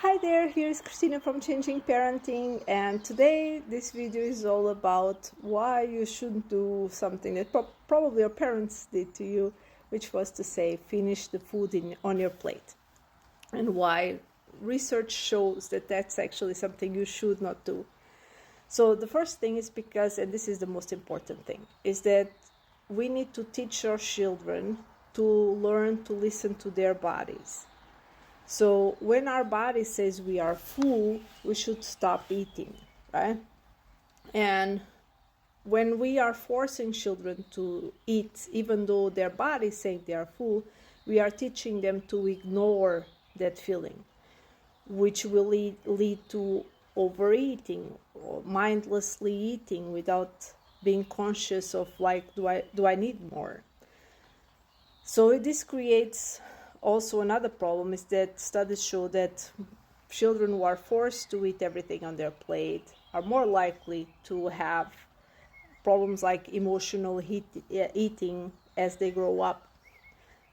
Hi there, here's Christina from Changing Parenting, and today this video is all about why you shouldn't do something that probably your parents did to you, which was to say finish the food on your plate, and why research shows that that's actually something you should not do. So the first thing is because, and this is the most important thing, is that we need to teach our children to learn to listen to their bodies. So when our body says we are full, we should stop eating, right? And when we are forcing children to eat, even though their body is saying they are full, we are teaching them to ignore that feeling, which will lead to overeating or mindlessly eating without being conscious of do I need more? So this creates also another problem, is that studies show that children who are forced to eat everything on their plate are more likely to have problems like emotional eating as they grow up,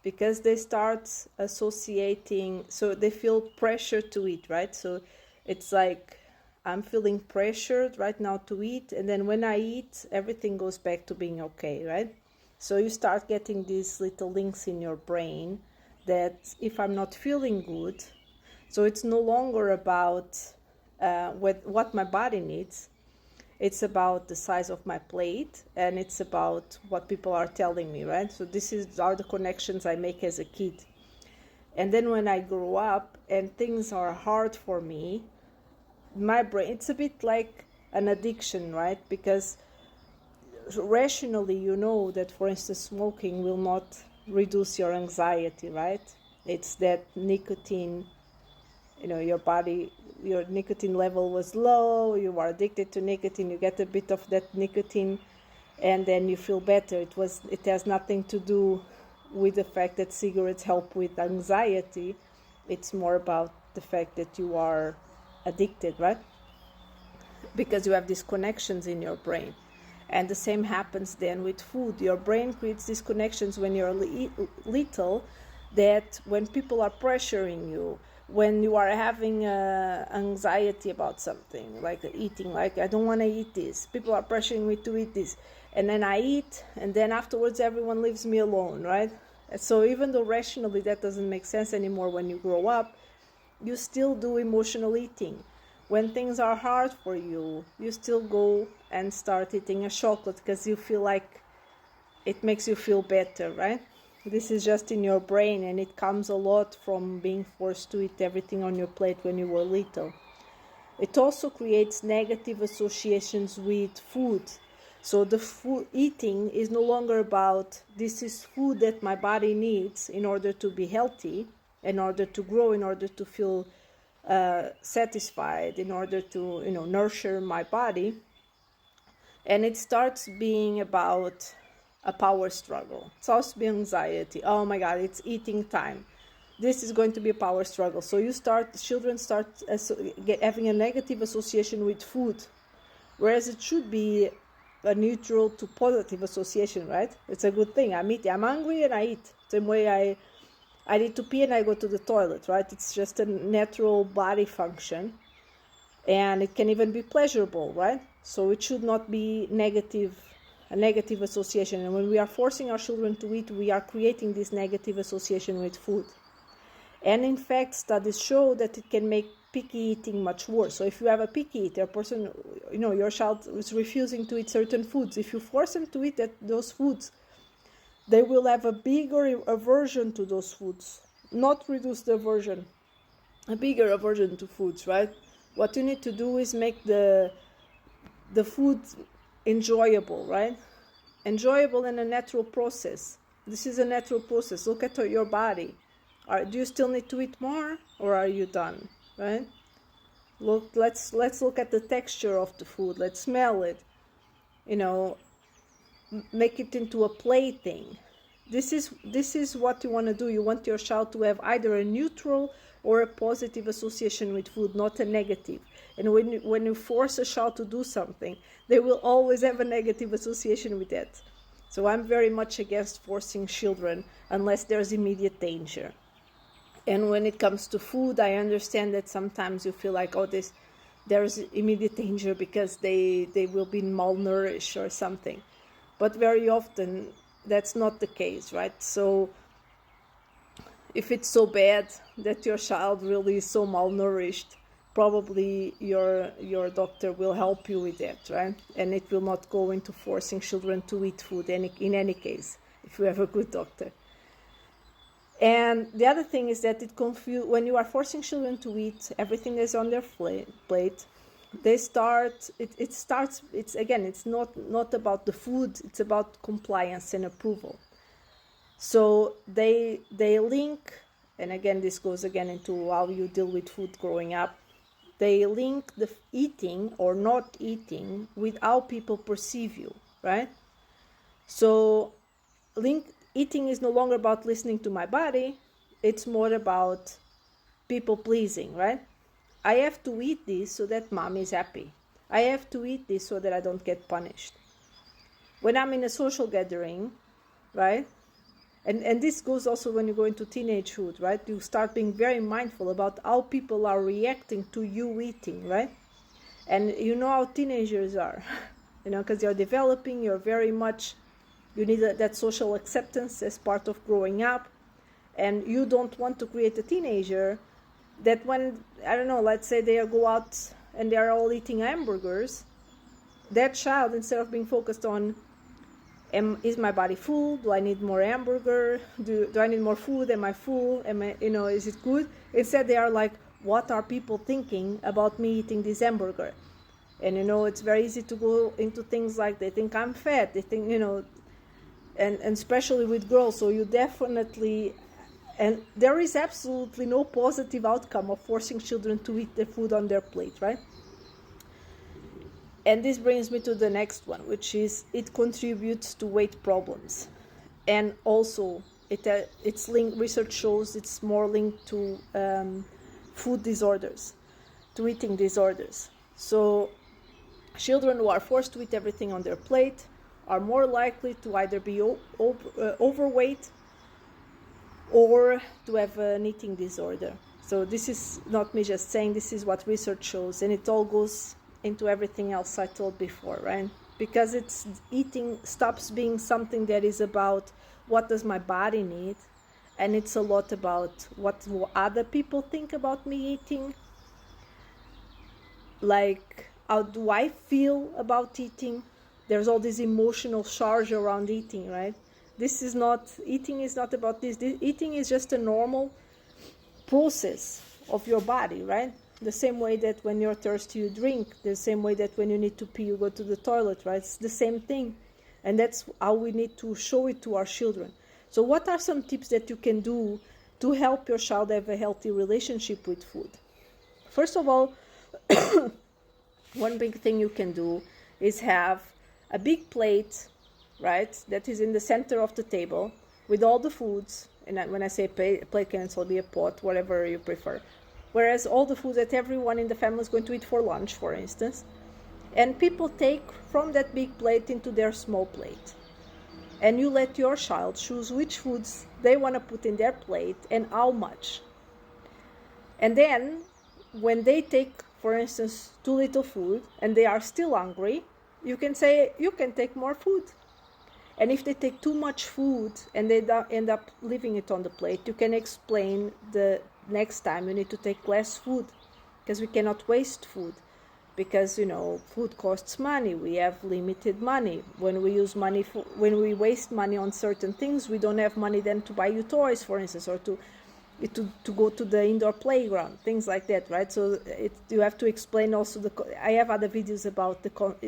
because they start associating, so they feel pressure to eat, right? So it's like, I'm feeling pressured right now to eat, and then when I eat, everything goes back to being okay, right? So you start getting these little links in your brain that if I'm not feeling good, so it's no longer about what my body needs, it's about the size of my plate, and it's about what people are telling me, right? So are the connections I make as a kid. And then when I grow up and things are hard for me, my brain, it's a bit like an addiction, right? Because rationally you know that, for instance, smoking will not reduce your anxiety, right? It's that nicotine, your nicotine level was low, you are addicted to nicotine, you get a bit of that nicotine, and then you feel better. It has nothing to do with the fact that cigarettes help with anxiety. It's more about the fact that you are addicted, right? Because you have these connections in your brain. And the same happens then with food. Your brain creates these connections when you're little, that when people are pressuring you, when you are having anxiety about something, like eating, like I don't want to eat this, people are pressuring me to eat this, and then I eat, and then afterwards everyone leaves me alone, right? And so even though rationally that doesn't make sense anymore, when you grow up, you still do emotional eating. When things are hard for you, you still go and start eating a chocolate because you feel like it makes you feel better, right? This is just in your brain, and it comes a lot from being forced to eat everything on your plate when you were little. It also creates negative associations with food. So the food eating is no longer about, this is food that my body needs in order to be healthy, in order to grow, in order to feel satisfied, in order to nurture my body. And it starts being about a power struggle. It starts to be anxiety. Oh my God, it's eating time. This is going to be a power struggle. So children start having a negative association with food, whereas it should be a neutral to positive association, right? It's a good thing. I'm hungry and I eat. Same way I need to pee and I go to the toilet, right? It's just a natural body function, and it can even be pleasurable, right? So it should not be a negative association. And when we are forcing our children to eat, we are creating this negative association with food. And in fact, studies show that it can make picky eating much worse. So if you have a picky eater, person, your child is refusing to eat certain foods, if you force them to eat those foods, they will have a bigger aversion to those foods, not reduce the aversion, a bigger aversion to foods, right? What you need to do is make the food enjoyable, right? Enjoyable in a natural process. This is a natural process. Look at your body. Do you still need to eat more, or are you done, right? Let's look at the texture of the food. Let's smell it. Make it into a plaything. This is what you want to do. You want your child to have either a neutral or a positive association with food, not a negative. And when you force a child to do something, they will always have a negative association with that. So I'm very much against forcing children unless there's immediate danger. And when it comes to food, I understand that sometimes you feel like, oh, there's immediate danger because they will be malnourished or something. But very often that's not the case, right? So if it's so bad that your child really is so malnourished, probably your doctor will help you with that, right? And it will not go into forcing children to eat food in any case, if you have a good doctor. And the other thing is that when you are forcing children to eat everything that's on their plate, it's not about the food, it's about compliance and approval. So they link, and again, this goes again into how you deal with food growing up. They link the eating or not eating with how people perceive you, right? So eating is no longer about listening to my body, it's more about people pleasing, right? I have to eat this so that mom is happy. I have to eat this so that I don't get punished. When I'm in a social gathering, right? And this goes also when you go into teenagehood, right? You start being very mindful about how people are reacting to you eating, right? And you know how teenagers are, because you're developing, you need that social acceptance as part of growing up. And you don't want to create a teenager that when, let's say they go out and they are all eating hamburgers, that child, instead of being focused on, is my body full? Do I need more hamburger? Do I need more food? Am I full? Is it good? Instead, they are like, what are people thinking about me eating this hamburger? And, it's very easy to go into things like they think I'm fat. They think, and especially with girls. So you definitely, and there is absolutely no positive outcome of forcing children to eat their food on their plate, right? And this brings me to the next one, which is it contributes to weight problems. And also, it's linked, research shows it's more linked to food disorders, to eating disorders. So children who are forced to eat everything on their plate are more likely to either be overweight or to have an eating disorder. So this is not me just saying, this is what research shows, and it all goes into everything else I told before, right? Because eating stops being something that is about what does my body need, and it's a lot about what other people think about me eating. Like, how do I feel about eating? There's all this emotional charge around eating, right? Eating is not about this. Eating is just a normal process of your body, right? The same way that when you're thirsty, you drink. The same way that when you need to pee, you go to the toilet, right? It's the same thing. And that's how we need to show it to our children. So what are some tips that you can do to help your child have a healthy relationship with food? First of all, one big thing you can do is have a big plate, right, that is in the center of the table with all the foods. And when I say plate, can also be a pot, whatever you prefer. Whereas all the food that everyone in the family is going to eat for lunch, for instance, and people take from that big plate into their small plate. And you let your child choose which foods they want to put in their plate and how much. And then, when they take, for instance, too little food and they are still hungry, you can say, you can take more food. And if they take too much food and they end up leaving it on the plate, you can explain the next time you need to take less food, because we cannot waste food, because food costs money. We have limited money. When we waste money on certain things, we don't have money then to buy you toys, for instance, or to go to the indoor playground, things like that, right? So you have to explain also I have other videos about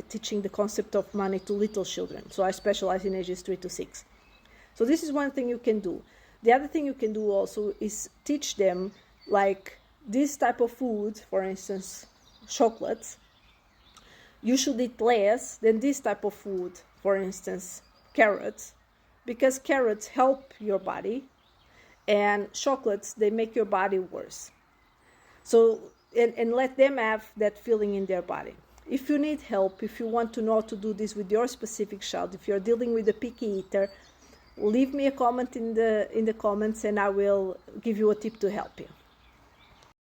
teaching the concept of money to little children. So I specialize in ages 3 to 6. So this is one thing you can do. The other thing you can do also is teach them, like, this type of food, for instance, chocolates, you should eat less than this type of food, for instance, carrots, because carrots help your body, and chocolates, they make your body worse. So, and let them have that feeling in their body. If you need help, if you want to know how to do this with your specific child, if you're dealing with a picky eater, leave me a comment in the comments, and I will give you a tip to help you.